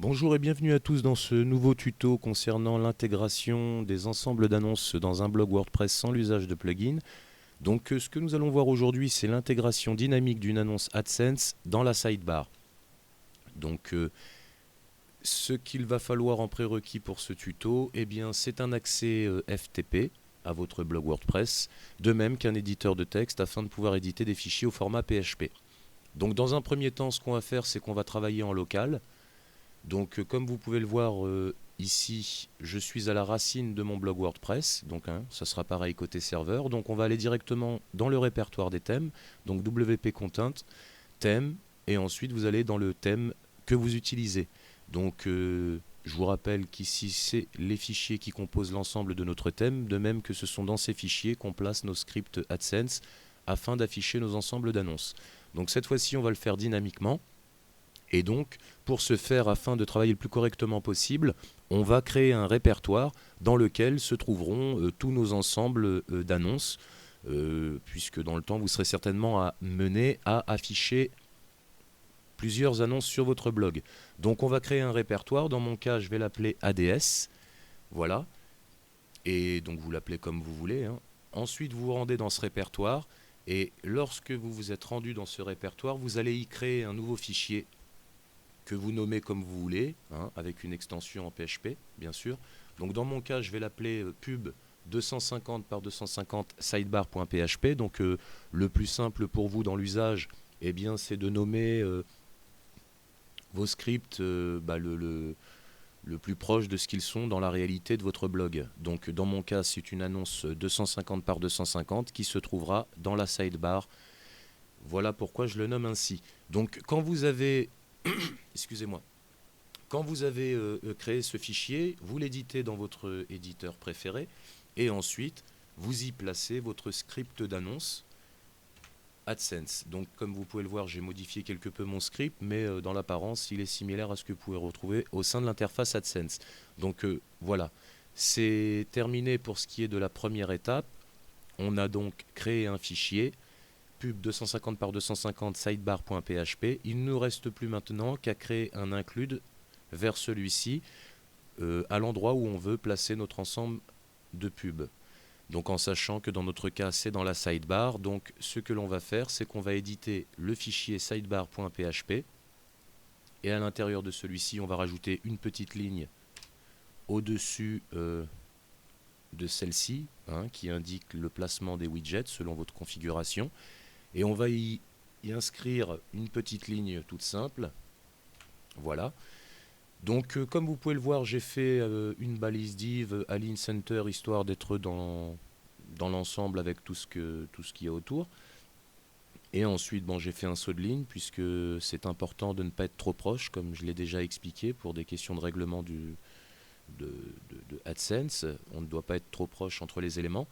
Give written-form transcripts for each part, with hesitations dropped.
Bonjour et bienvenue à tous dans ce nouveau tuto concernant l'intégration des ensembles d'annonces dans un blog WordPress sans l'usage de plugins. Donc ce que nous allons voir aujourd'hui, c'est l'intégration dynamique d'une annonce AdSense dans la sidebar. Donc ce qu'il va falloir en prérequis pour ce tuto, eh bien, c'est un accès FTP à votre blog WordPress, de même qu'un éditeur de texte afin de pouvoir éditer des fichiers au format PHP. Donc dans un premier temps, ce qu'on va faire, c'est qu'on va travailler en local. Donc comme vous pouvez le voir ici, je suis à la racine de mon blog WordPress, donc ça sera pareil côté serveur. Donc on va aller directement dans le répertoire des thèmes, donc WP Content, thème, et ensuite vous allez dans le thème que vous utilisez. Donc je vous rappelle qu'ici c'est les fichiers qui composent l'ensemble de notre thème, de même que ce sont dans ces fichiers qu'on place nos scripts AdSense afin d'afficher nos ensembles d'annonces. Donc cette fois-ci on va le faire dynamiquement. Et donc, pour ce faire, afin de travailler le plus correctement possible, on va créer un répertoire dans lequel se trouveront tous nos ensembles d'annonces, puisque dans le temps, vous serez certainement amené à afficher plusieurs annonces sur votre blog. Donc on va créer un répertoire, dans mon cas, je vais l'appeler ADS, voilà, et donc vous l'appelez comme vous voulez. Ensuite, vous vous rendez dans ce répertoire, et lorsque vous vous êtes rendu dans ce répertoire, vous allez y créer un nouveau fichier que vous nommez comme vous voulez, avec une extension en PHP, bien sûr. Donc dans mon cas, je vais l'appeler pub 250 par 250 sidebar.php. Donc le plus simple pour vous dans l'usage, eh bien, c'est de nommer vos scripts le plus proche de ce qu'ils sont dans la réalité de votre blog. Donc dans mon cas, c'est une annonce 250 par 250 qui se trouvera dans la sidebar. Voilà pourquoi je le nomme ainsi. Donc quand vous avez excusez-moi. Quand vous avez créé ce fichier, vous l'éditez dans votre éditeur préféré et ensuite vous y placez votre script d'annonce AdSense. Donc comme vous pouvez le voir, j'ai modifié quelque peu mon script, mais dans l'apparence, il est similaire à ce que vous pouvez retrouver au sein de l'interface AdSense. Donc voilà, c'est terminé pour ce qui est de la première étape. On a donc créé un fichier pub 250 par 250 sidebar.php. Il ne nous reste plus maintenant qu'à créer un include vers celui-ci à l'endroit où on veut placer notre ensemble de pubs. Donc en sachant que dans notre cas c'est dans la sidebar, donc ce que l'on va faire c'est qu'on va éditer le fichier sidebar.php et à l'intérieur de celui-ci on va rajouter une petite ligne au-dessus de celle-ci qui indique le placement des widgets selon votre configuration. Et on va y inscrire une petite ligne toute simple. Voilà. Donc comme vous pouvez le voir, j'ai fait une balise div align center histoire d'être dans l'ensemble avec tout ce qu'il y a autour. Et ensuite, j'ai fait un saut de ligne puisque c'est important de ne pas être trop proche, comme je l'ai déjà expliqué, pour des questions de règlement de AdSense. On ne doit pas être trop proche entre les éléments.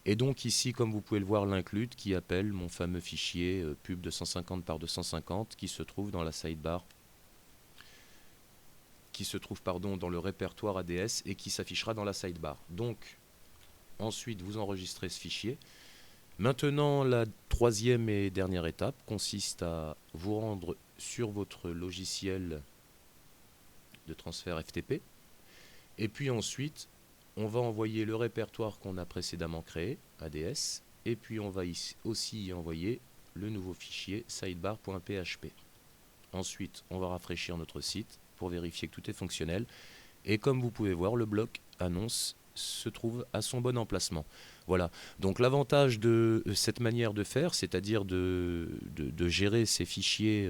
Et donc ici, comme vous pouvez le voir, l'include qui appelle mon fameux fichier pub 250 par 250 qui se trouve dans la sidebar, qui se trouve dans le répertoire ADS et qui s'affichera dans la sidebar. Donc ensuite, vous enregistrez ce fichier. Maintenant, la troisième et dernière étape consiste à vous rendre sur votre logiciel de transfert FTP. Et puis ensuite, on va envoyer le répertoire qu'on a précédemment créé, ADS, et puis on va aussi y envoyer le nouveau fichier sidebar.php. Ensuite, on va rafraîchir notre site pour vérifier que tout est fonctionnel. Et comme vous pouvez voir, le bloc annonce se trouve à son bon emplacement. Voilà. Donc l'avantage de cette manière de faire, c'est-à-dire de gérer ces fichiers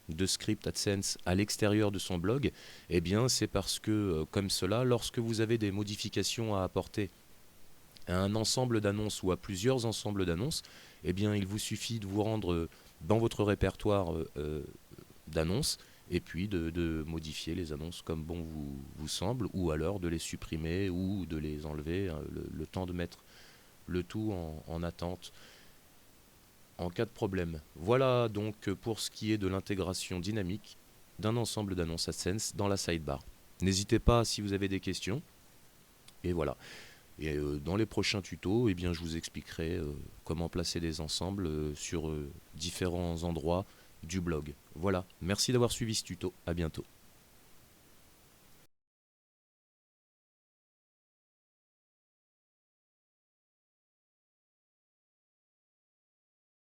de script AdSense à l'extérieur de son blog, eh bien c'est parce que comme cela, lorsque vous avez des modifications à apporter à un ensemble d'annonces ou à plusieurs ensembles d'annonces, eh bien il vous suffit de vous rendre dans votre répertoire d'annonces et puis de modifier les annonces comme bon vous semble, ou alors de les supprimer ou de les enlever, le temps de mettre le tout en attente en cas de problème. Voilà donc pour ce qui est de l'intégration dynamique d'un ensemble d'annonces AdSense dans la sidebar. N'hésitez pas si vous avez des questions. Et voilà. Et dans les prochains tutos, eh bien, je vous expliquerai comment placer des ensembles sur différents endroits du blog. Voilà. Merci d'avoir suivi ce tuto. À bientôt.